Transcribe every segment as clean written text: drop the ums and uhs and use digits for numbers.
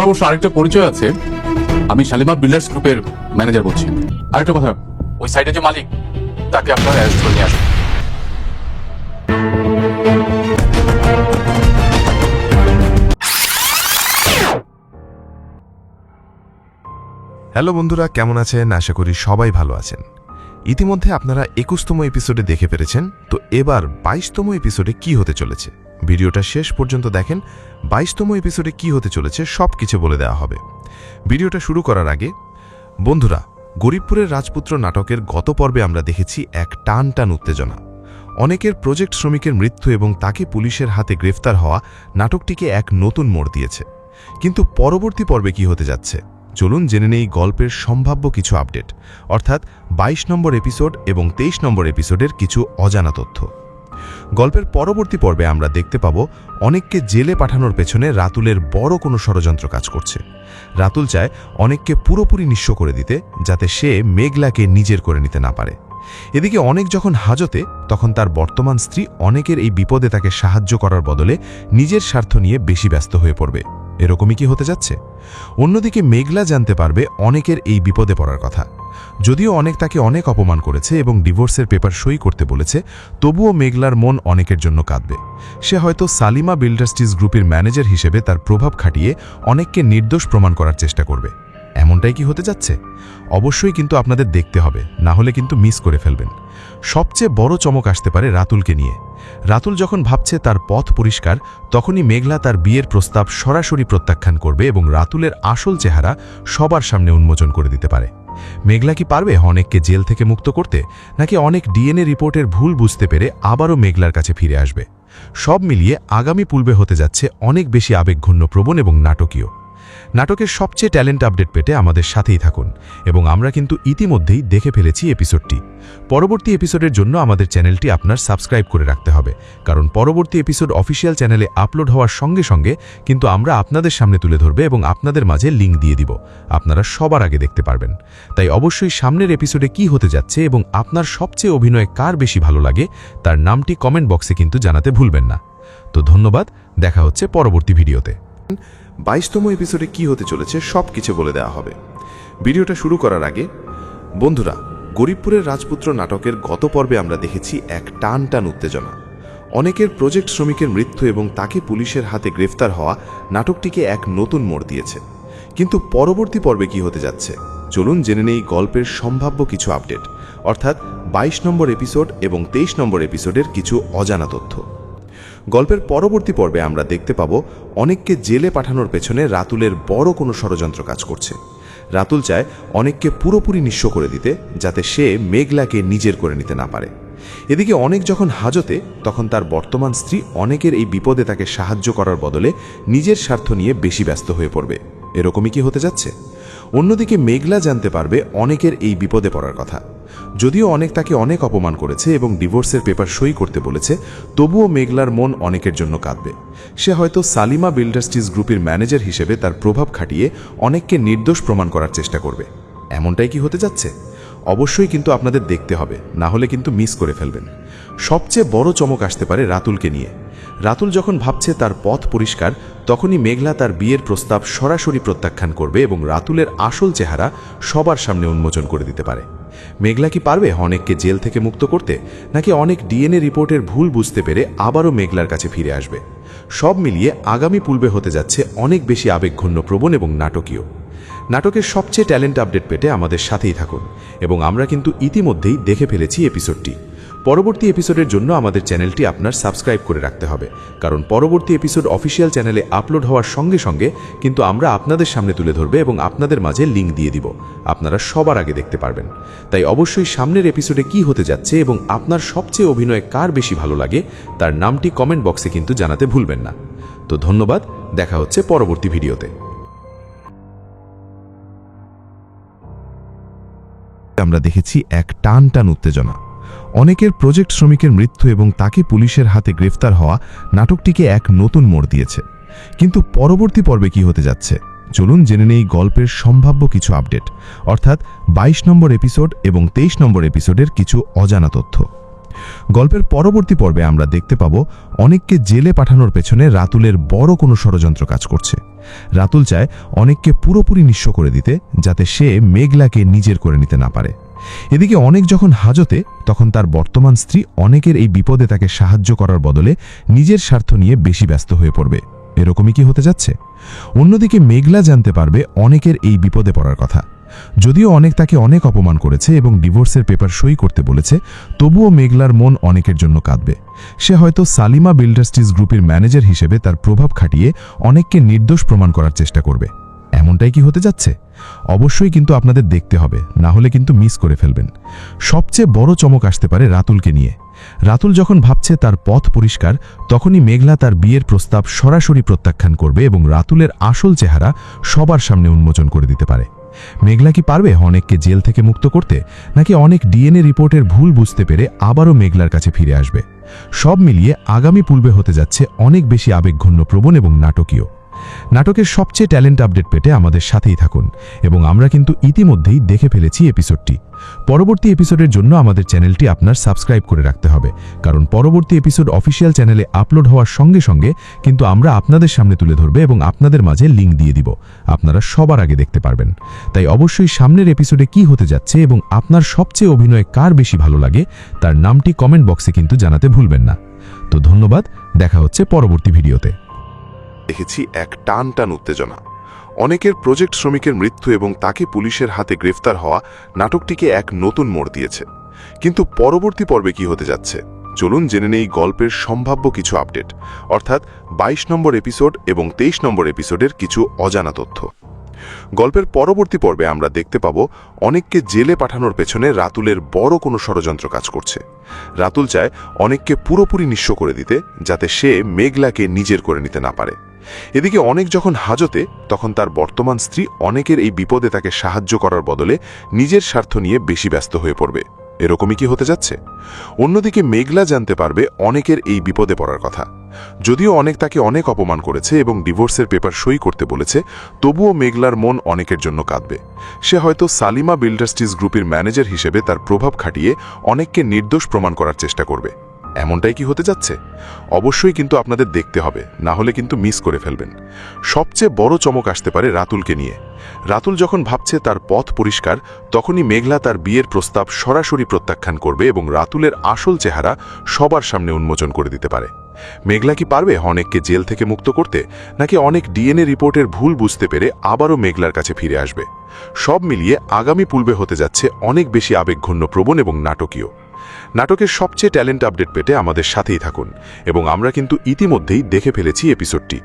আমার অবশ্য আরেকটা পরিচয় আছে, আমি শালিমা বিল্ডার্স গ্রুপের ম্যানেজার বলছি। আরেকটা কথা, ওই সাইডে যে মালিক, তাকে আপনারা অ্যারেস্ট করে নিয়ে আসুন। হ্যালো বন্ধুরা, কেমন আছেন? আশা করি সবাই ভালো আছেন। ইতিমধ্যে আপনারা 21তম এপিসোডে দেখে ফেলেছেন, তো এবার 22তম এপিসোডে কি হতে চলেছে ভিডিওটা শেষ পর্যন্ত দেখেন। 22তম এপিসোডে কি হতে চলেছে সব কিছু বলে দেওয়া হবে। ভিডিওটা শুরু করার আগে বন্ধুরা, গরিবপুরের রাজপুত্র নাটকের গত পর্বে আমরা দেখেছি এক টান টান উত্তেজনা। অনেকের প্রজেক্ট শ্রমিকের মৃত্যু এবং তাকে পুলিশের হাতে গ্রেফতার হওয়া নাটকটিকে এক নতুন মোড় দিয়েছে। কিন্তু পরবর্তী পর্বে কি হতে যাচ্ছে চলুন জেনে নেই গল্পের সম্ভাব্য কিছু আপডেট, অর্থাৎ 22 নম্বর এপিসোড এবং 23 নম্বর এপিসোডের কিছু অজানা তথ্য। গল্পের পরবর্তী পর্বে আমরা দেখতে পাব অনেককে জেলে পাঠানোর পেছনে রাতুলের বড় কোনো ষড়যন্ত্র কাজ করছে। রাতুল চায় অনেককে পুরোপুরি নিঃস্ব করে দিতে, যাতে সে মেঘলাকে নিজের করে নিতে না পারে। এদিকে অনেক যখন হাজতে, তখন তার বর্তমান স্ত্রী অনেকের এই বিপদে তাকে সাহায্য করার বদলে নিজের স্বার্থ নিয়ে বেশি ব্যস্ত হয়ে পড়বে। এরকমই কি হতে যাচ্ছে? অন্যদিকে মেঘলা জানতে পারবে অনেকের এই বিপদে পড়ার কথা। যদিও অনেক তাকে অনেক অপমান করেছে এবং ডিভোর্সের পেপার সই করতে বলেছে, তবুও মেঘলার মন অনেকের জন্য কাঁদবে। সে হয়তো সালিমা বিল্ডার্স গ্রুপের ম্যানেজার হিসেবে তার প্রভাব খাটিয়ে অনেককে নির্দোষ প্রমাণ করার চেষ্টা করবে। এমনটাই কি হতে যাচ্ছে? অবশ্যই কিন্তু আপনাদের দেখতে হবে, না হলে কিন্তু মিস করে ফেলবেন। সবচেয়ে বড় চমক আসতে পারে রাতুলকে নিয়ে। রাতুল যখন ভাবছে তার পথ পরিষ্কার, তখনই মেঘলা তার বিয়ের প্রস্তাব সরাসরি প্রত্যাখ্যান করবে এবং রাতুলের আসল চেহারা সবার সামনে উন্মোচন করে দিতে পারে। মেঘলা কি পারবে অনেককে জেল থেকে মুক্ত করতে, নাকি অনেক ডিএনএ রিপোর্টের ভুল বুঝতে পেরে আবারও মেঘলার কাছে ফিরে আসবে? সব মিলিয়ে আগামী পূর্বে হতে যাচ্ছে অনেক বেশি আবেগঘন, প্রবণ এবং নাটকীয়। নাটকের সবচেয়ে ট্যালেন্ট আপডেট পেতে আমাদের সাথেই থাকুন, এবং আমরা কিন্তু ইতিমধ্যেই দেখে ফেলেছি এপিসোডটি। পরবর্তী এপিসোডের জন্য আমাদের চ্যানেলটি আপনার সাবস্ক্রাইব করে রাখতে হবে, কারণ পরবর্তী এপিসোড অফিসিয়াল চ্যানেলে আপলোড হওয়ার সঙ্গে সঙ্গে কিন্তু আমরা আপনাদের সামনে তুলে ধরবে এবং আপনাদের মাঝে লিঙ্ক দিয়ে দিব। আপনারা সবার আগে দেখতে পারবেন। তাই অবশ্যই সামনের এপিসোডে কি হতে যাচ্ছে এবং আপনার সবচেয়ে অভিনয় কার বেশি ভালো লাগে তার নামটি কমেন্ট বক্সে কিন্তু জানাতে ভুলবেন না। তো ধন্যবাদ, দেখা হচ্ছে পরবর্তী ভিডিওতে। 22তম এপিসোডে কি হতে চলেছে সব কিছু বলে দেওয়া হবে। ভিডিওটা শুরু করার আগে বন্ধুরা, গরিবপুরের রাজপুত্র নাটকের গত পর্বে আমরা দেখেছি এক টান টান উত্তেজনা। অনেকের প্রজেক্ট শ্রমিকের মৃত্যু এবং তাকে পুলিশের হাতে গ্রেফতার হওয়া নাটকটিকে এক নতুন মোড় দিয়েছে। কিন্তু পরবর্তী পর্বে কি হতে যাচ্ছে চলুন জেনে নেই গল্পের সম্ভাব্য কিছু আপডেট, অর্থাৎ 22 নম্বর এপিসোড এবং 23 নম্বর এপিসোডের কিছু অজানা তথ্য। গল্পের পরবর্তী পর্বে আমরা দেখতে পাব অনেককে জেলে পাঠানোর পেছনে রাতুলের বড় কোনো ষড়যন্ত্র কাজ করছে। রাতুল চায় অনেককে পুরোপুরি নিঃস্ব করে দিতে, যাতে সে মেঘলাকে নিজের করে নিতে না পারে। এদিকে অনেক যখন হাজতে, তখন তার বর্তমান স্ত্রী অনেকের এই বিপদে তাকে সাহায্য করার বদলে নিজের স্বার্থ নিয়ে বেশি ব্যস্ত হয়ে পড়বে। এরকমই কি হতে যাচ্ছে? অন্যদিকে মেঘলা জানতে পারবে অনেকের এই বিপদে পড়ার কথা। যদিও অনেক তাকে অনেক অপমান করেছে এবং ডিভোর্সের পেপার সই করতে বলেছে, তবুও মেঘলার মন অনেকের জন্য কাঁদবে। সে হয়তো সালিমা বিল্ডার্স গ্রুপের ম্যানেজার হিসেবে তার প্রভাব খাটিয়ে অনেককে নির্দোষ প্রমাণ করার চেষ্টা করবে। এমনটাই কি হতে যাচ্ছে? অবশ্যই কিন্তু আপনাদের দেখতে হবে, না হলে কিন্তু মিস করে ফেলবেন। সবচেয়ে বড় চমক আসতে পারে রাতুলকে নিয়ে। রাতুল যখন ভাবছে তার পথ পরিষ্কার, তখনই মেঘলা তার বিয়ের প্রস্তাব সরাসরি প্রত্যাখ্যান করবে এবং রাতুলের আসল চেহারা সবার সামনে উন্মোচন করে দিতে পারে। মেঘলা কি পারবে অনেককে জেল থেকে মুক্ত করতে, নাকি অনেক ডিএনএ রিপোর্টের ভুল বুঝতে পেরে আবারও মেঘলার কাছে ফিরে আসবে? সব মিলিয়ে আগামী পূর্বে হতে যাচ্ছে অনেক বেশি আবেগঘন, প্রবণ এবং নাটকীয়। নাটকের সবচেয়ে ট্যালেন্ট আপডেট পেতে আমাদের সাথেই থাকুন, এবং আমরা কিন্তু ইতিমধ্যেই দেখে ফেলেছি এপিসোডটি। পরবর্তী এপিসোডের জন্য আমাদের চ্যানেলটি আপনার সাবস্ক্রাইব করে রাখতে হবে, কারণ পরবর্তী এপিসোড অফিসিয়াল চ্যানেলে আপলোড হওয়ার সঙ্গে সঙ্গে কিন্তু আমরা আপনাদের সামনে তুলে ধরবে এবং আপনাদের মাঝে লিঙ্ক দিয়ে দিব। আপনারা সবার আগে দেখতে পারবেন। তাই অবশ্যই সামনের এপিসোডে কি হতে যাচ্ছে এবং আপনার সবচেয়ে অভিনয় কার বেশি ভালো লাগে তার নামটি কমেন্ট বক্সে কিন্তু জানাতে ভুলবেন না। তো ধন্যবাদ, দেখা হচ্ছে পরবর্তী ভিডিওতে। আমরা দেখেছি এক টান টান উত্তেজনা। অনেকের প্রজেক্ট শ্রমিকের মৃত্যু এবং তাকে পুলিশের হাতে গ্রেফতার হওয়া নাটকটিকে এক নতুন মোড় দিয়েছে। কিন্তু পরবর্তী পর্বে কি হতে যাচ্ছে চলুন জেনে নেই গল্পের সম্ভাব্য কিছু আপডেট, অর্থাৎ 22 নম্বর এপিসোড এবং 23 নম্বর এপিসোডের কিছু অজানা তথ্য। গল্পের পরবর্তী পর্বে আমরা দেখতে পাব অনেককে জেলে পাঠানোর পেছনে রাতুলের বড় কোনো ষড়যন্ত্র কাজ করছে। রাতুল চায় অনেককে পুরোপুরি নিঃস্ব করে দিতে, যাতে সে মেঘলাকে নিজের করে নিতে না পারে। এদিকে অনেক যখন হাজতে, তখন তার বর্তমান স্ত্রী অনেকের এই বিপদে তাকে সাহায্য করার বদলে নিজের স্বার্থ নিয়ে বেশি ব্যস্ত হয়ে পড়বে। এরকমই কি হতে যাচ্ছে? অন্যদিকে মেঘলা জানতে পারবে অনেকের এই বিপদে পড়ার কথা। যদিও অনেক তাকে অনেক অপমান করেছে এবং ডিভোর্সের পেপার সই করতে বলেছে, তবুও মেঘলার মন অনেকের জন্য কাঁদবে। সে হয়তো সালিমা বিল্ডার্সটিজ গ্রুপের ম্যানেজার হিসেবে তার প্রভাব খাটিয়ে অনেককে নির্দোষ প্রমাণ করার চেষ্টা করবে। এমনটাই কি হতে যাচ্ছে? অবশ্যই কিন্তু আপনাদের দেখতে হবে, না হলে কিন্তু মিস করে ফেলবেন। সবচেয়ে বড় চমক আসতে পারে রাতুলকে নিয়ে। রাতুল যখন ভাবছে তার পথ পরিষ্কার, তখনই মেঘলা তার বিয়ের প্রস্তাব সরাসরি প্রত্যাখ্যান করবে এবং রাতুলের আসল চেহারা সবার সামনে উন্মোচন করে দিতে পারে। মেঘলা কি পারবে অনেককে জেল থেকে মুক্ত করতে, নাকি অনেক ডিএনএ রিপোর্টের ভুল বুঝতে পেরে আবারও মেঘলার কাছে ফিরে আসবে? সব মিলিয়ে আগামী পূর্বে হতে যাচ্ছে অনেক বেশি আবেগঘন, প্রবণ এবং নাটকীয়। নাটকের সবচেয়ে ট্যালেন্ট আপডেট পেতে আমাদের সাথেই থাকুন, এবং আমরা কিন্তু ইতিমধ্যেই দেখে ফেলেছি এপিসোডটি। পরবর্তী এপিসোডের জন্য আমাদের চ্যানেলটি আপনার সাবস্ক্রাইব করে রাখতে হবে, কারণ পরবর্তী এপিসোড অফিসিয়াল চ্যানেলে আপলোড হওয়ার সঙ্গে সঙ্গে কিন্তু আমরা আপনাদের সামনে তুলে ধরবে এবং আপনাদের মাঝে লিঙ্ক দিয়ে দিব। আপনারা সবার আগে দেখতে পারবেন। তাই অবশ্যই সামনের এপিসোডে কি হতে যাচ্ছে এবং আপনার সবচেয়ে অভিনয় কার বেশি ভালো লাগে, তার নামটি কমেন্ট বক্সে কিন্তু জানাতে ভুলবেন না। তো ধন্যবাদ, দেখা হচ্ছে পরবর্তী ভিডিওতে। দেখেছি এক টান টান উত্তেজনা। অনেকের প্রজেক্ট শ্রমিকের মৃত্যু এবং তাকে পুলিশের হাতে গ্রেফতার হওয়া নাটকটিকে এক নতুন মোড় দিয়েছে। কিন্তু পরবর্তী পর্বে কি হতে যাচ্ছে, চলুন জেনে নেই গল্পের সম্ভাব্য কিছু আপডেট, অর্থাৎ 22 নম্বর এপিসোড এবং 23 নম্বর এপিসোডের কিছু অজানা তথ্য। গল্পের পরবর্তী পর্বে আমরা দেখতে পাব অনেককে জেলে পাঠানোর পেছনে রাতুলের বড় কোনো ষড়যন্ত্র কাজ করছে। রাতুল চায় অনেককে পুরোপুরি নিঃস্ব করে দিতে, যাতে সে মেঘলাকে নিজের করে নিতে না পারে। এদিকে অনেক যখন হাজতে, তখন তার বর্তমান স্ত্রী অনেকের এই বিপদে তাকে সাহায্য করার বদলে নিজের স্বার্থ নিয়ে বেশি ব্যস্ত হয়ে পড়বে। এরকমই কি হতে যাচ্ছে? অন্যদিকে মেঘলা জানতে পারবে অনেকের এই বিপদে পড়ার কথা। যদিও অনেক তাকে অনেক অপমান করেছে এবং ডিভোর্সের পেপার সই করতে বলেছে, তবুও মেঘলার মন অনেকের জন্য কাঁদবে। সে হয়তো সালিমা বিল্ডার্সটিজ গ্রুপের ম্যানেজার হিসেবে তার প্রভাব খাটিয়ে অনেককে নির্দোষ প্রমাণ করার চেষ্টা করবে। এমনটাই কি হতে যাচ্ছে? অবশ্যই কিন্তু আপনাদের দেখতে হবে, না হলে কিন্তু মিস করে ফেলবেন। সবচেয়ে বড় চমক আসতে পারে রাতুলকে নিয়ে। রাতুল যখন ভাবছে তার পথ পরিষ্কার, তখনই মেঘলা তার বিয়ের প্রস্তাব সরাসরি প্রত্যাখ্যান করবে এবং রাতুলের আসল চেহারা সবার সামনে উন্মোচন করে দিতে পারে। মেঘলা কি পারবে অনেককে জেল থেকে মুক্ত করতে, নাকি অনেক ডিএনএ রিপোর্টের ভুল বুঝতে পেরে আবারও মেঘলার কাছে ফিরে আসবে? সব মিলিয়ে আগামী পূর্বে হতে যাচ্ছে অনেক বেশি আবেগঘন, প্রবণ এবং নাটকীয়। নাটকের সবচেয়ে ট্যালেন্ট আপডেট পেতে আমাদের সাথেই থাকুন, এবং আমরা কিন্তু ইতিমধ্যেই দেখে ফেলেছি এপিসোডটি।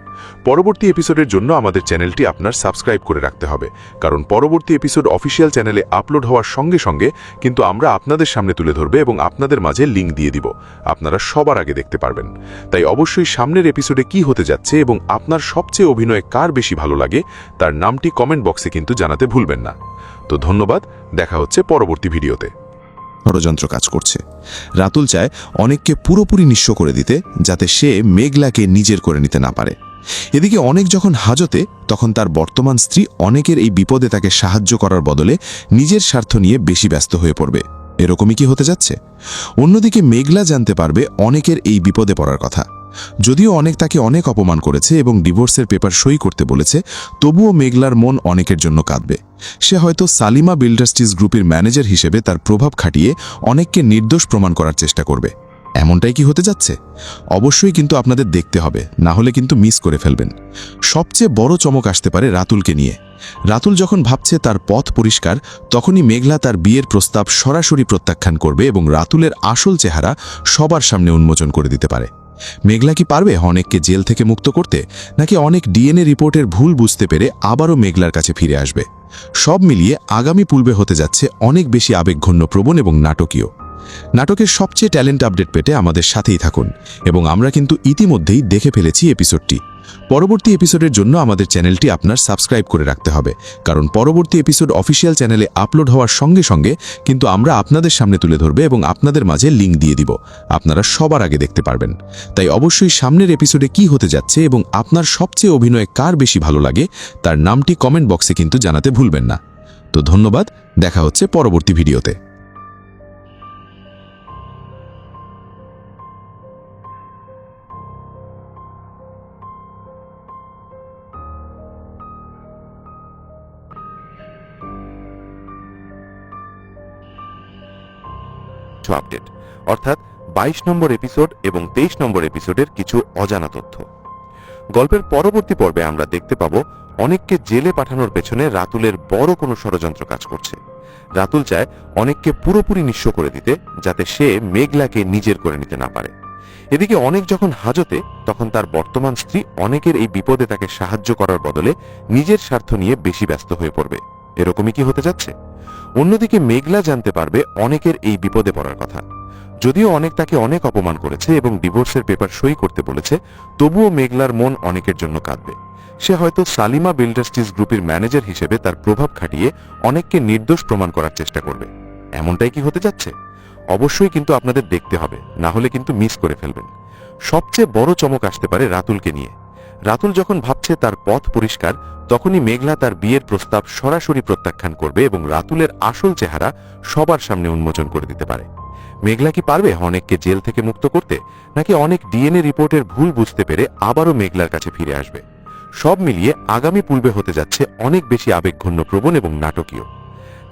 পরবর্তী এপিসোডের জন্য আমাদের চ্যানেলটি আপনার সাবস্ক্রাইব করে রাখতে হবে, কারণ পরবর্তী এপিসোড অফিসিয়াল চ্যানেলে আপলোড হওয়ার সঙ্গে সঙ্গে কিন্তু আমরা আপনাদের সামনে তুলে ধরবে এবং আপনাদের মাঝে লিঙ্ক দিয়ে দিব। আপনারা সবার আগে দেখতে পারবেন। তাই অবশ্যই সামনের এপিসোডে কি হতে যাচ্ছে এবং আপনার সবচেয়ে অভিনয় কার বেশি ভালো লাগে, তার নামটি কমেন্ট বক্সে কিন্তু জানাতে ভুলবেন না। তো ধন্যবাদ, দেখা হচ্ছে পরবর্তী ভিডিওতে। ষড়যন্ত্র কাজ করছে। রাতুল চায় অনেককে পুরোপুরি নিঃস্ব করে দিতে, যাতে সে মেঘলাকে নিজের করে নিতে না পারে। এদিকে অনেক যখন হাজতে, তখন তার বর্তমান স্ত্রী অনেকের এই বিপদে তাকে সাহায্য করার বদলে নিজের স্বার্থ নিয়ে বেশি ব্যস্ত হয়ে পড়বে। এরকমই কি হতে যাচ্ছে? অন্যদিকে মেঘলা জানতে পারবে অনেকের এই বিপদে পড়ার কথা। যদিও অনেক তাকে অনেক অপমান করেছে এবং ডিভোর্সের পেপার সই করতে বলেছে, তবুও মেঘলার মন অনেকের জন্য কাঁদবে। সে হয়তো সালিমা বিল্ডার্সটিজ গ্রুপের ম্যানেজার হিসেবে তার প্রভাব খাটিয়ে অনেককে নির্দোষ প্রমাণ করার চেষ্টা করবে। এমনটাই কি হতে যাচ্ছে? অবশ্যই কিন্তু আপনাদের দেখতে হবে, না হলে কিন্তু মিস করে ফেলবেন। সবচেয়ে বড় চমক আসতে পারে রাতুলকে নিয়ে। রাতুল যখন ভাবছে তার পথ পরিষ্কার, তখনই মেঘলা তার বিয়ের প্রস্তাব সরাসরি প্রত্যাখ্যান করবে এবং রাতুলের আসল চেহারা সবার সামনে উন্মোচন করে দিতে পারে। মেঘলা কি পারবে অনেককে জেল থেকে মুক্ত করতে, নাকি অনেক ডিএনএ রিপোর্টের ভুল বুঝতে পেরে আবারও মেঘলার কাছে ফিরে আসবে? সব মিলিয়ে আগামী পূর্বে হতে যাচ্ছে অনেক বেশি আবেগঘন, প্রবণ এবং নাটকীয়। নাটকের সবচেয়ে ট্যালেন্ট আপডেট পেতে আমাদের সাথেই থাকুন, এবং আমরা কিন্তু ইতিমধ্যেই দেখে ফেলেছি এপিসোডটি। পরবর্তী এপিসোডের জন্য আমাদের চ্যানেলটি আপনার সাবস্ক্রাইব করে রাখতে হবে, কারণ পরবর্তী এপিসোড অফিসিয়াল চ্যানেলে আপলোড হওয়ার সঙ্গে সঙ্গে কিন্তু আমরা আপনাদের সামনে তুলে ধরবে এবং আপনাদের মাঝে লিঙ্ক দিয়ে দিব। আপনারা সবার আগে দেখতে পারবেন। তাই অবশ্যই সামনের এপিসোডে কি হতে যাচ্ছে এবং আপনার সবচেয়ে অভিনয় কার বেশি ভালো লাগে, তার নামটি কমেন্ট বক্সে কিন্তু জানাতে ভুলবেন না। তো ধন্যবাদ, দেখা হচ্ছে পরবর্তী ভিডিওতে। কিছু আপডেট, অর্থাৎ 22 নম্বর এপিসোড এবং 23 নম্বর এপিসোডের কিছু অজানা তথ্য। গল্পের পরবর্তী পর্বে আমরা দেখতে পাবো অনেককে জেলে পাঠানোর পেছনে রাতুলের বড় কোনো ষড়যন্ত্র কাজ করছে। রাতুল চায় অনেককে পুরোপুরি নিঃস্ব করে দিতে, যাতে সে মেঘলাকে নিজের করে নিতে না পারে। এদিকে অনেক যখন হাজতে, তখন তার বর্তমান স্ত্রী অনেকের এই বিপদে তাকে সাহায্য করার বদলে নিজের স্বার্থ নিয়ে বেশি ব্যস্ত হয়ে পড়বে। এরকমই কি হতে যাচ্ছে? অন্যদিকে মেঘলা জানতে পারবে অনেকের এই বিপদে পড়ার কথা। যদিও অনেক তাকে অনেক অপমান করেছে এবং ডিভোর্সের পেপার সই করতে বলেছে, তবুও মেঘলার মন অনেকের জন্য কাঁদবে। সে হয়তো সালিমা বিল্ডার্সটিজ গ্রুপের ম্যানেজার হিসেবে তার প্রভাব খাটিয়ে অনেককে নির্দোষ প্রমাণ করার চেষ্টা করবে। এমনটাই কি হতে যাচ্ছে? অবশ্যই কিন্তু আপনাদের দেখতে হবে, না হলে কিন্তু মিস করে ফেলবেন। সবচেয়ে বড় চমক আসতে পারে রাতুলকে নিয়ে। রাতুল যখন ভাবছে তার পথ পরিষ্কার, তখনই মেঘলা তার বিয়ের প্রস্তাব সরাসরি প্রত্যাখ্যান করবে এবং রাতুলের আসল চেহারা সবার সামনে উন্মোচন করে দিতে পারে। মেঘলা কি পারবে অনেককে জেল থেকে মুক্ত করতে, নাকি অনেক ডিএনএ রিপোর্টের ভুল বুঝতে পেরে আবারও মেঘলার কাছে ফিরে আসবে? সব মিলিয়ে আগামী পূর্বে হতে যাচ্ছে অনেক বেশি আবেগঘন, প্রবণ এবং নাটকীয়।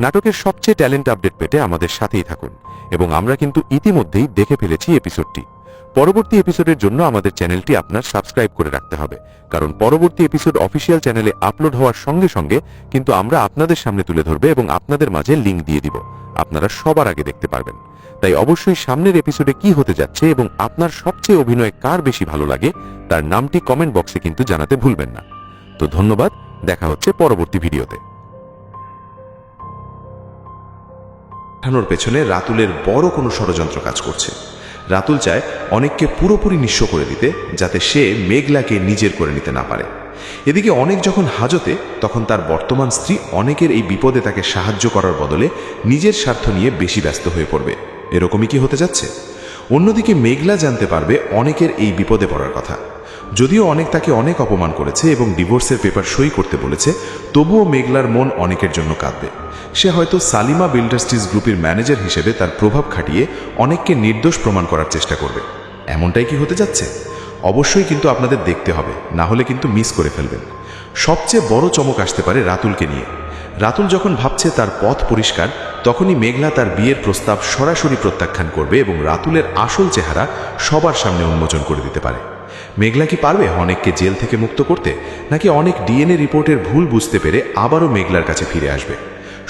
নাটকের সবচেয়ে ট্যালেন্ট আপডেট পেতে আমাদের সাথেই থাকুন, এবং আমরা কিন্তু ইতিমধ্যেই দেখে ফেলেছি এপিসোডটি। পরবর্তী এপিসোডের জন্য আমাদের চ্যানেলটি আপনার সাবস্ক্রাইব করে রাখতে হবে, কারণ পরবর্তী এপিসোড অফিসিয়াল চ্যানেলে আপলোড হওয়ার সঙ্গে সঙ্গে কিন্তু আমরা আপনাদের সামনে তুলে ধরবে এবং আপনাদের মাঝে লিংক দিয়ে দিব। আপনারা সবার আগে দেখতে পারবেন। তাই অবশ্যই সামনের এপিসোডে কি হতে যাচ্ছে এবং আপনার সবচেয়ে অভিনয় কার বেশি ভালো লাগে, তার নামটি কমেন্ট বক্সে কিন্তু জানাতে ভুলবেন না। তো ধন্যবাদ, দেখা হচ্ছে পরবর্তী ভিডিওতে। পাঠানোর পেছনে রাতুলের বড় কোনো ষড়যন্ত্র কাজ করছে। রাতুল চায় অনেককে পুরোপুরি নিঃস্ব করে দিতে, যাতে সে মেঘলাকে নিজের করে নিতে না পারে। এদিকে অনেক যখন হাজতে, তখন তার বর্তমান স্ত্রী অনেকের এই বিপদে তাকে সাহায্য করার বদলে নিজের স্বার্থ নিয়ে বেশি ব্যস্ত হয়ে পড়বে। এরকমই কি হতে যাচ্ছে? অন্যদিকে মেঘলা জানতে পারবে অনেকের এই বিপদে পড়ার কথা। যদিও অনেক তাকে অনেক অপমান করেছে এবং ডিভোর্সের পেপার সই করতে বলেছে, তবুও মেঘলার মন অনেকের জন্য কাঁদবে। সে হয়তো সালিমা বিল্ডার্সটিজ গ্রুপের ম্যানেজার হিসেবে তার প্রভাব খাটিয়ে অনেককে নির্দোষ প্রমাণ করার চেষ্টা করবে। এমনটাই কি হতে যাচ্ছে? অবশ্যই কিন্তু আপনাদের দেখতে হবে, না হলে কিন্তু মিস করে ফেলবেন। সবচেয়ে বড় চমক আসতে পারে রাতুলকে নিয়ে। রাতুল যখন ভাবছে তার পথ পরিষ্কার, তখনই মেঘলা তার বিয়ের প্রস্তাব সরাসরি প্রত্যাখ্যান করবে এবং রাতুলের আসল চেহারা সবার সামনে উন্মোচন করে দিতে পারে। মেঘলা কি পারবে অনেককে জেল থেকে মুক্ত করতে, নাকি অনেক ডিএনএ রিপোর্টের ভুল বুঝতে পেরে আবারও মেঘলার কাছে ফিরে আসবে?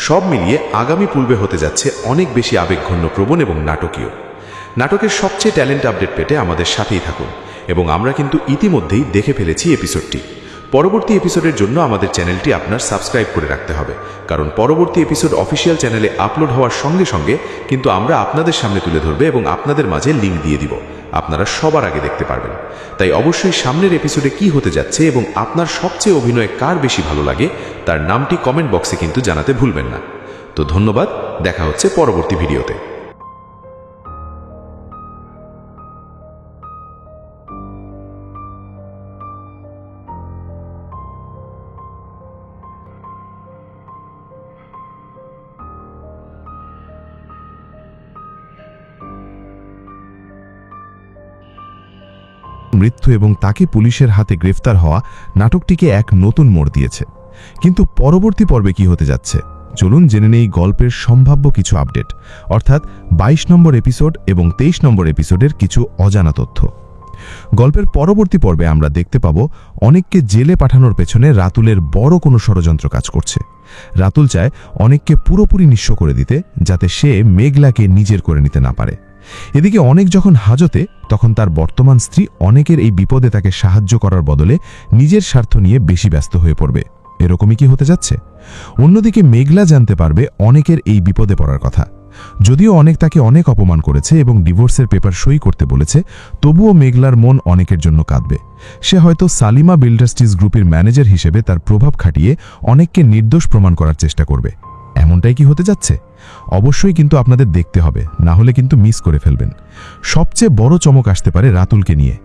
সব মিলিয়ে আগামী পূর্বে হতে যাচ্ছে অনেক বেশি আবেগঘন, প্রবণ এবং নাটকীয়। নাটকের সবচেয়ে ট্যালেন্ট আপডেট পেতে আমাদের সাথেই থাকুন, এবং আমরা কিন্তু ইতিমধ্যেই দেখে ফেলেছি এপিসোডটি। পরবর্তী এপিসোডের জন্য আমাদের চ্যানেলটি আপনার সাবস্ক্রাইব করে রাখতে হবে, কারণ পরবর্তী এপিসোড অফিসিয়াল চ্যানেলে আপলোড হওয়ার সঙ্গে সঙ্গে কিন্তু আমরা আপনাদের সামনে তুলে ধরবে এবং আপনাদের মাঝে লিংক দিয়ে দিব। আপনারা সবার আগে দেখতে পারবেন। তাই অবশ্যই সামনের এপিসোডে কি হতে যাচ্ছে এবং আপনার সবচেয়ে অভিনয় কার বেশি ভালো লাগে, তার নামটি কমেন্ট বক্সে কিন্তু জানাতে ভুলবেন না। তো ধন্যবাদ, দেখা হচ্ছে পরবর্তী ভিডিওতে। মৃত্যু এবং তাকে পুলিশের হাতে গ্রেফতার হওয়া নাটকটিকে এক নতুন মোড় দিয়েছে। কিন্তু পরবর্তী পর্বে কি হতে যাচ্ছে, চলুন জেনে নেই গল্পের সম্ভাব্য কিছু আপডেট, অর্থাৎ 22 নম্বর এপিসোড এবং 23 নম্বর এপিসোডের কিছু অজানা তথ্য। গল্পের পরবর্তী পর্বে আমরা দেখতে পাব অনেককে জেলে পাঠানোর পেছনে রাতুলের বড় কোনো ষড়যন্ত্র কাজ করছে। রাতুল চায় অনেককে পুরোপুরি নিঃস্ব করে দিতে, যাতে সে মেঘলাকে নিজের করে নিতে না পারে। এদিকে অনেক যখন হাজতে, তখন তার বর্তমান স্ত্রী অনেকের এই বিপদে তাকে সাহায্য করার বদলে নিজের স্বার্থ নিয়ে বেশি ব্যস্ত হয়ে পড়বে। এরকমই কি হতে যাচ্ছে? অন্যদিকে মেঘলা জানতে পারবে অনেকের এই বিপদে পড়ার কথা। যদিও অনেক তাকে অনেক অপমান করেছে এবং ডিভোর্সের পেপার সই করতে বলেছে, তবুও মেঘলার মন অনেকের জন্য কাঁদবে। সে হয়তো সালিমা বিল্ডার্সটিজ গ্রুপের ম্যানেজার হিসেবে তার প্রভাব খাটিয়ে অনেককে নির্দোষ প্রমাণ করার চেষ্টা করবে। এমনটাই কি হতে যাচ্ছে? অবশ্যই কিন্তু আপনাদের দেখতে হবে, না হলে কিন্তু মিস করে ফেলবেন। সবচেয়ে বড় চমক আসতে পারে রাতুলকে নিয়ে।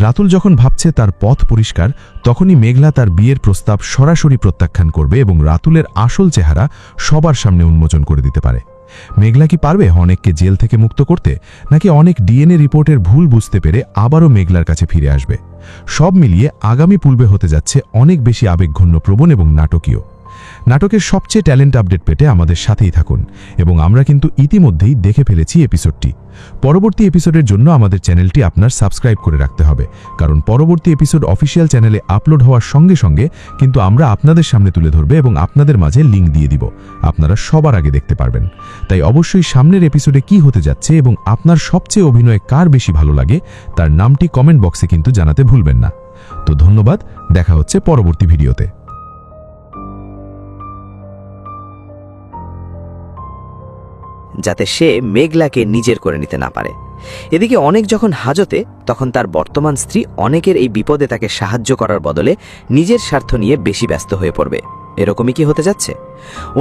রাতুল যখন ভাবছে তার পথ পরিষ্কার, তখনই মেঘলা তার বিয়ের প্রস্তাব সরাসরি প্রত্যাখ্যান করবে এবং রাতুলের আসল চেহারা সবার সামনে উন্মোচন করে দিতে পারে। মেঘলা কি পারবে অনেককে জেল থেকে মুক্ত করতে, নাকি অনেক ডিএনএ রিপোর্টের ভুল বুঝতে পেরে আবারও মেঘলার কাছে ফিরে আসবে? সব মিলিয়ে আগামী পূর্বে হতে যাচ্ছে অনেক বেশি আবেগঘন, প্রবণ এবং নাটকীয়। নাটকের সবচেয়ে ট্যালেন্ট আপডেট পেতে আমাদের সাথেই থাকুন এবং আমরা কিন্তু ইতিমধ্যেই দেখে ফেলেছি এপিসোডটি। পরবর্তী এপিসোডের জন্য আমাদের চ্যানেলটি আপনার সাবস্ক্রাইব করে রাখতে হবে, কারণ পরবর্তী এপিসোড অফিসিয়াল চ্যানেলে আপলোড হওয়ার সঙ্গে সঙ্গে কিন্তু আমরা আপনাদের সামনে তুলে ধরবে এবং আপনাদের মাঝে লিঙ্ক দিয়ে দিব। আপনারা সবার আগে দেখতে পারবেন। তাই অবশ্যই সামনের এপিসোডে কি হতে যাচ্ছে এবং আপনার সবচেয়ে অভিনয় কার বেশি ভালো লাগে তার নামটি কমেন্ট বক্সে কিন্তু জানাতে ভুলবেন না। তো ধন্যবাদ, দেখা হচ্ছে পরবর্তী ভিডিওতে। যাতে সে মেঘলাকে নিজের করে নিতে না পারে। এদিকে অনেক যখন হাজতে, তখন তার বর্তমান স্ত্রী অনেকের এই বিপদে তাকে সাহায্য করার বদলে নিজের স্বার্থ নিয়ে বেশি ব্যস্ত হয়ে পড়বে। এরকমই কি হতে যাচ্ছে?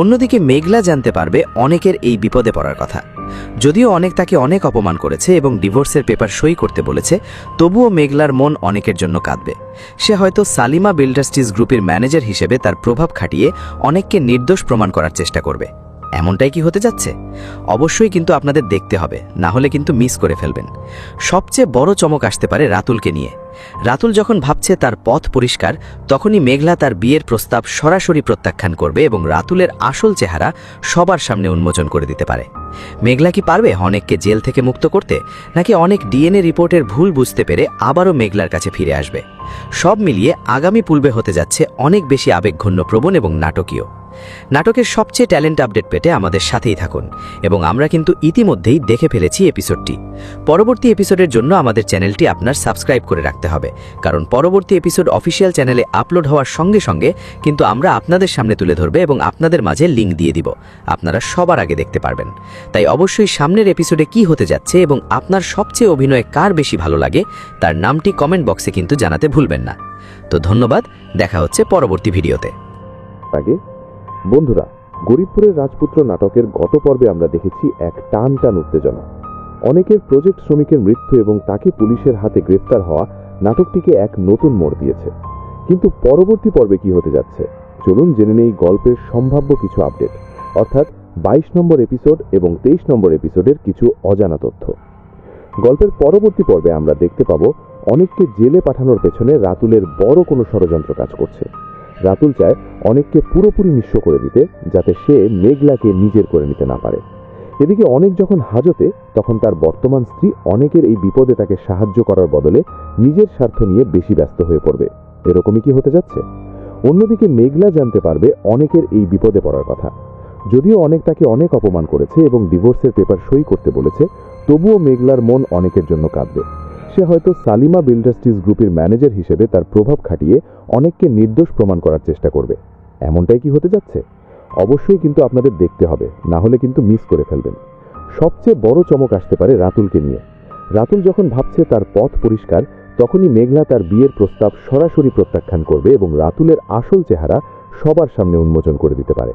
অন্যদিকে মেঘলা জানতে পারবে অনেকের এই বিপদে পড়ার কথা। যদিও অনেক তাকে অনেক অপমান করেছে এবং ডিভোর্সের পেপার সই করতে বলেছে, তবুও মেঘলার মন অনেকের জন্য কাঁদবে। সে হয়তো সালিমা বিল্ডার্সটিজ গ্রুপের ম্যানেজার হিসেবে তার প্রভাব খাটিয়ে অনেককে নির্দোষ প্রমাণ করার চেষ্টা করবে। এমনটাই কি হতে যাচ্ছে? অবশ্যই কিন্তু আপনাদের দেখতে হবে, না হলে কিন্তু মিস করে ফেলবেন। সবচেয়ে বড় চমক আসতে পারে রাতুলকে নিয়ে। রাতুল যখন ভাবছে তার পথ পরিষ্কার, তখনই মেঘলা তার বিয়ের প্রস্তাব সরাসরি প্রত্যাখ্যান করবে এবং রাতুলের আসল চেহারা সবার সামনে উন্মোচন করে দিতে পারে। মেঘলা কি পারবে অনেককে জেল থেকে মুক্ত করতে, নাকি অনেক ডিএনএ রিপোর্টের ভুল বুঝতে পেরে আবারও মেঘলার কাছে ফিরে আসবে? সব মিলিয়ে আগামী পূর্বে হতে যাচ্ছে অনেক বেশি আবেগঘন প্রবণ এবং নাটকীয়। নাটকের সবচেয়ে ট্যালেন্ট আপডেট পেতে আমাদের সাথেই থাকুন এবং আমরা কিন্তু ইতিমধ্যেই দেখে ফেলেছি এপিসোডটি। পরবর্তী এপিসোডের জন্য আমাদের চ্যানেলটি আপনার সাবস্ক্রাইব করে রাখতে হবে, কারণ পরবর্তী এপিসোড অফিসিয়াল চ্যানেলে আপলোড হওয়ার সঙ্গে সঙ্গে কিন্তু আমরা আপনাদের সামনে তুলে ধরবে এবং আপনাদের মাঝে লিঙ্ক দিয়ে দিব। আপনারা সবার আগে দেখতে পারবেন। তাই অবশ্যই সামনের এপিসোডে কি হতে যাচ্ছে এবং আপনার সবচেয়ে অভিনয় কার বেশি ভালো লাগে তার নামটি কমেন্ট বক্সে কিন্তু জানাতে ভুলবেন না। তো ধন্যবাদ, দেখা হচ্ছে পরবর্তী ভিডিওতে। আগে বন্ধুরা, গরিবপুরের রাজপুত্র নাটকের গত পর্বে আমরা দেখেছি এক টান উত্তেজনা। অনেকের প্রজেক্ট শ্রমিকের মৃত্যু এবং তাকে পুলিশের হাতে গ্রেফতার হওয়া নাটকটিকে এক নতুন মোড় দিয়েছে। কিন্তু পরবর্তী পর্বে কি হতে যাচ্ছে, চলুন জেনে নেই গল্পের সম্ভাব্য কিছু আপডেট, অর্থাৎ 22 নম্বর এপিসোড এবং 23 নম্বর এপিসোডের কিছু অজানা তথ্য। গল্পের পরবর্তী পর্বে আমরা দেখতে পাবো অনেককে জেলে পাঠানোর পেছনে রাতুলের বড় কোনো ষড়যন্ত্র কাজ করছে। রাতুল চায় অনেককে পুরোপুরি নিঃস্ব করে দিতে, যাতে সে মেঘলাকে নিজের করে নিতে না পারে। এদিকে অনেক যখন হাজতে, তখন তার বর্তমান স্ত্রী অনেকের এই বিপদে তাকে সাহায্য করার বদলে নিজের স্বার্থ নিয়ে বেশি ব্যস্ত হয়ে পড়বে। এরকমই কি হতে যাচ্ছে? অন্যদিকে মেঘলা জানতে পারবে অনেকের এই বিপদে পড়ার কথা। যদিও অনেক তাকে অনেক অপমান করেছে এবং ডিভোর্সের পেপার সই করতে বলেছে, তবুও মেঘলার মন অনেকের জন্য কাঁদবে। সে হয়তো সালিমা বিল্ডার্সটিজ গ্রুপের ম্যানেজার হিসেবে তার প্রভাব খাটিয়ে অনেককে নির্দোষ প্রমাণ করার চেষ্টা করবে। এমনটাই কি হতে যাচ্ছে? অবশ্যই কিন্তু আপনাদের দেখতে হবে, না হলে কিন্তু মিস করে ফেলবেন। সবচেয়ে বড় চমক আসতে পারে রাতুলকে নিয়ে। রাতুল যখন ভাবছে তার পথ পরিষ্কার, তখনই মেঘলা তার বিয়ের প্রস্তাব সরাসরি প্রত্যাখ্যান করবে এবং রাতুলের আসল চেহারা সবার সামনে উন্মোচন করে দিতে পারে।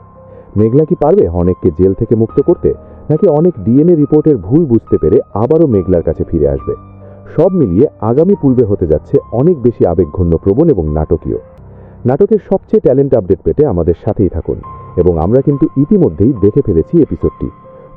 মেঘলা কি পারবে অনেককে জেল থেকে মুক্ত করতে, নাকি অনেক ডিএনএ রিপোর্টের ভুল বুঝতে পেরে আবারও মেঘলার কাছে ফিরে আসবে? সব মিলিয়ে আগামী পূর্বে হতে যাচ্ছে অনেক বেশি আবেগঘন প্রবণ এবং নাটকীয়। নাটকের সবচেয়ে ট্যালেন্ট আপডেট পেতে আমাদের সাথেই থাকুন এবং আমরা কিন্তু ইতিমধ্যেই দেখে ফেলেছি এপিসোডটি।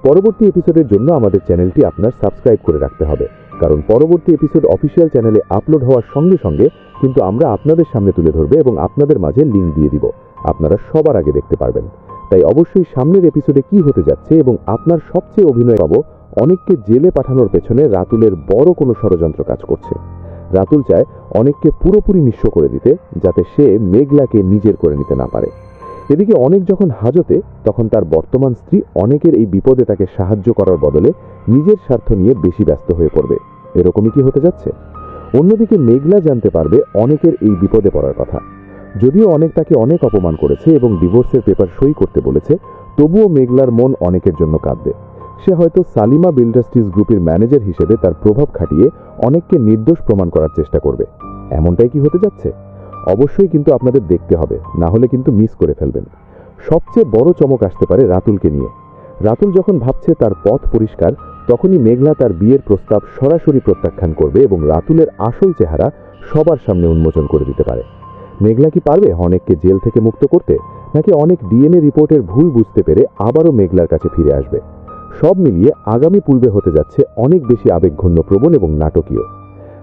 পরবর্তী এপিসোডের জন্য আমাদের চ্যানেলটি আপনার সাবস্ক্রাইব করে রাখতে হবে, কারণ পরবর্তী এপিসোড অফিসিয়াল চ্যানেলে আপলোড হওয়ার সঙ্গে সঙ্গে কিন্তু আমরা আপনাদের সামনে তুলে ধরবে এবং আপনাদের মাঝে লিঙ্ক দিয়ে দিব। আপনারা সবার আগে দেখতে পারবেন। তাই অবশ্যই সামনের এপিসোডে কি হতে যাচ্ছে এবং আপনার সবচেয়ে অভিনয় পাবো অনেককে জেলে পাঠানোর পেছনে রাতুলের বড় কোনো ষড়যন্ত্র কাজ করছে। রাতুল চায় অনেককে পুরোপুরি নিঃস্ব করে দিতে, যাতে সে মেঘলাকে নিজের করে নিতে না পারে। এদিকে অনেক যখন হাজতে, তখন তার বর্তমান স্ত্রী অনেকের এই বিপদে তাকে সাহায্য করার বদলে নিজের স্বার্থ নিয়ে বেশি ব্যস্ত হয়ে পড়বে। এরকমই কি হতে যাচ্ছে? অন্যদিকে মেঘলা জানতে পারবে অনেকের এই বিপদে পড়ার কথা। যদিও অনেক তাকে অনেক অপমান করেছে এবং ডিভোর্সের পেপার সই করতে বলেছে, তবুও মেঘলার মন অনেকের জন্য কাঁদবে। সে হয়তো সালিমা বিল্ডার্সটিজ গ্রুপের ম্যানেজার হিসেবে তার প্রভাব খাটিয়ে অনেককে নির্দোষ প্রমাণ করার চেষ্টা করবে। এমনটাই কি হতে যাচ্ছে? অবশ্যই কিন্তু আপনাদের দেখতে হবে, না হলে কিন্তু মিস করে ফেলবেন। সবচেয়ে বড় চমক আসতে পারে রাতুলকে নিয়ে। রাতুল যখন ভাবছে তার পথ পরিষ্কার, তখনই মেঘলা তার বিয়ের প্রস্তাব সরাসরি প্রত্যাখ্যান করবে এবং রাতুলের আসল চেহারা সবার সামনে উন্মোচন করে দিতে পারে। মেঘলা কি পারবে অনেককে জেল থেকে মুক্ত করতে, নাকি অনেক ডিএনএ রিপোর্টের ভুল বুঝতে পেরে আবারও মেঘলার কাছে ফিরে আসবে? সব মিলিয়ে আগামী পূর্বে হতে যাচ্ছে অনেক বেশি আবেগঘন প্রবণ এবং নাটকীয়।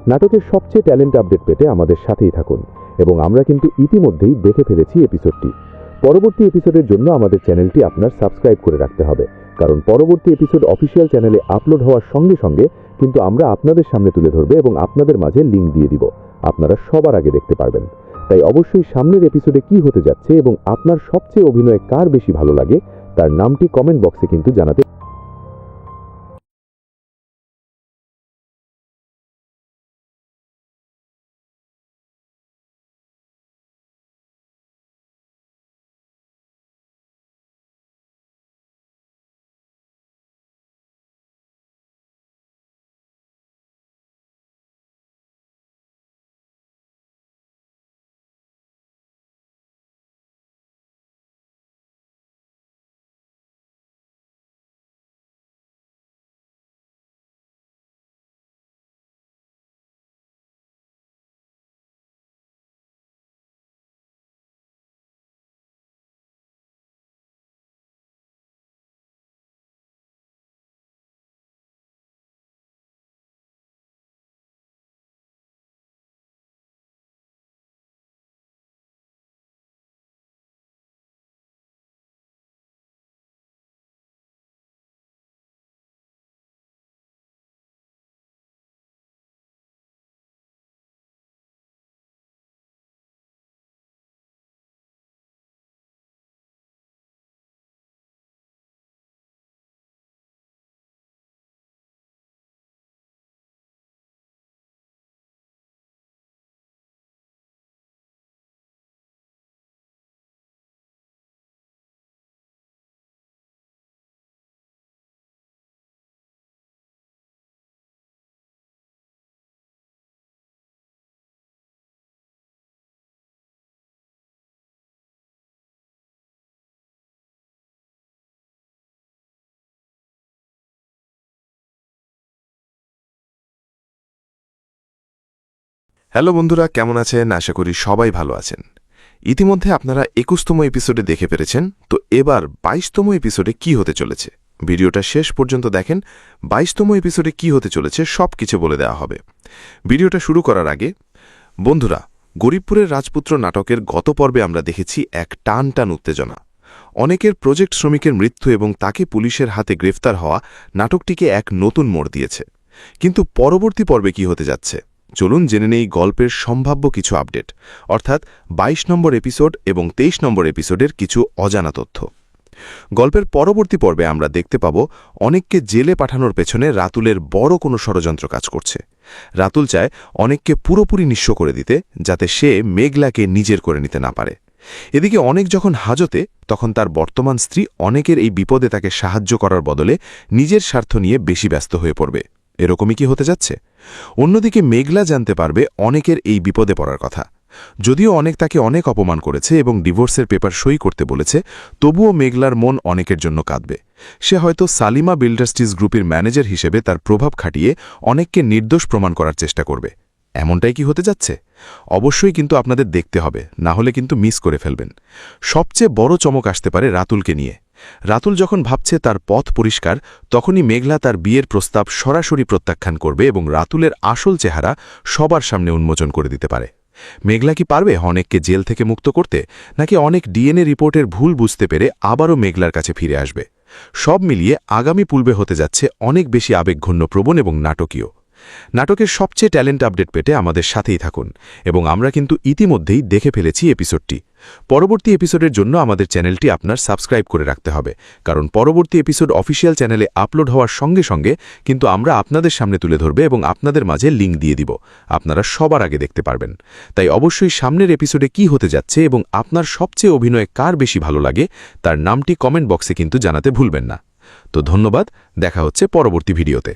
নাটকের সবচেয়ে ট্যালেন্ট আপডেট পেতে আমাদের সাথেই থাকুন এবং আমরা কিন্তু ইতিমধ্যেই দেখে ফেলেছি এপিসোডটি। পরবর্তী এপিসোডের জন্য আমাদের চ্যানেলটি আপনার সাবস্ক্রাইব করে রাখতে হবে, কারণ পরবর্তী এপিসোড অফিসিয়াল চ্যানেলে আপলোড হওয়ার সঙ্গে সঙ্গে কিন্তু আমরা আপনাদের সামনে তুলে ধরবে এবং আপনাদের মাঝে লিংক দিয়ে দিব। আপনারা সবার আগে দেখতে পারবেন। তাই অবশ্যই সামনের এপিসোডে কি হতে যাচ্ছে এবং আপনার সবচেয়ে অভিনয় কার বেশি ভালো লাগে তার নামটি কমেন্ট বক্সে কিন্তু জানাতে হ্যালো বন্ধুরা, কেমন আছেন? আশা করি সবাই ভালো আছেন। ইতিমধ্যে আপনারা 21তম এপিসোডে দেখে পেরেছেন, তো এবার 22তম এপিসোডে কি হতে চলেছে। ভিডিওটা শেষ পর্যন্ত দেখেন। 22তম এপিসোডে কি হতে চলেছে সব কিছু বলে দেওয়া হবে। ভিডিওটা শুরু করার আগে বন্ধুরা, গরিবপুরের রাজপুত্র নাটকের গত পর্বে আমরা দেখেছি এক টান টান উত্তেজনা। অনেকের প্রজেক্ট শ্রমিকের মৃত্যু এবং তাকে পুলিশের হাতে গ্রেফতার হওয়া নাটকটিকে এক নতুন মোড় দিয়েছে। কিন্তু পরবর্তী পর্বে কি হতে যাচ্ছে, চলুন জেনে নেই গল্পের সম্ভাব্য কিছু আপডেট, অর্থাৎ 22 নম্বর এপিসোড এবং 23 নম্বর এপিসোডের কিছু অজানা তথ্য। গল্পের পরবর্তী পর্বে আমরা দেখতে পাব অনেককে জেলে পাঠানোর পেছনে রাতুলের বড় কোনো ষড়যন্ত্র কাজ করছে। রাতুল চায় অনেককে পুরোপুরি নিঃস্ব করে দিতে, যাতে সে মেঘলাকে নিজের করে নিতে না পারে। এদিকে অনেক যখন হাজতে, তখন তার বর্তমান স্ত্রী অনেকের এই বিপদে তাকে সাহায্য করার বদলে নিজের স্বার্থ নিয়ে বেশি ব্যস্ত হয়ে পড়বে। এরকমই কি হতে যাচ্ছে? অন্যদিকে মেঘলা জানতে পারবে অনেকের এই বিপদে পড়ার কথা। যদিও অনেক তাকে অনেক অপমান করেছে এবং ডিভোর্সের পেপার সই করতে বলেছে, তবুও মেঘলার মন অনেকের জন্য কাঁদবে। সে হয়তো সালিমা বিল্ডার্স্টিজ গ্রুপের ম্যানেজার হিসেবে তার প্রভাব খাটিয়ে অনেককে নির্দোষ প্রমাণ করার চেষ্টা করবে। এমনটাই কি হতে যাচ্ছে? অবশ্যই কিন্তু আপনাদের দেখতে হবে, না হলে কিন্তু মিস করে ফেলবেন। সবচেয়ে বড় চমক আসতে পারে রাতুলকে নিয়ে। রাতুল যখন ভাবছে তার পথ পরিষ্কার, তখনই মেঘলা তার বিয়ের প্রস্তাব সরাসরি প্রত্যাখ্যান করবে এবং রাতুলের আসল চেহারা সবার সামনে উন্মোচন করে দিতে পারে। মেঘলা কি পারবে অনেককে জেল থেকে মুক্ত করতে, নাকি অনেক ডিএনএ রিপোর্টের ভুল বুঝতে পেরে আবারও মেঘলার কাছে ফিরে আসবে? সব মিলিয়ে আগামী পূর্বে হতে যাচ্ছে অনেক বেশি আবেগঘন, প্রবণ এবং নাটকীয়। নাটকের সবচেয়ে ট্যালেন্ট আপডেট পেতে আমাদের সাথেই থাকুন, এবং আমরা কিন্তু ইতিমধ্যেই দেখে ফেলেছি এপিসোডটি। পরবর্তী এপিসোডের জন্য আমাদের চ্যানেলটি আপনার সাবস্ক্রাইব করে রাখতে হবে, কারণ পরবর্তী এপিসোড অফিসিয়াল চ্যানেলে আপলোড হওয়ার সঙ্গে সঙ্গে কিন্তু আমরা আপনাদের সামনে তুলে ধরবে এবং আপনাদের মাঝে লিংক দিয়ে দিব। আপনারা সবার আগে দেখতে পারবেন। তাই অবশ্যই সামনের এপিসোডে কি হতে যাচ্ছে এবং আপনার সবচেয়ে অভিনয় কার বেশি ভালো লাগে তার নামটি কমেন্ট বক্সে কিন্তু জানাতে ভুলবেন না। তো ধন্যবাদ, দেখা হচ্ছে পরবর্তী ভিডিওতে।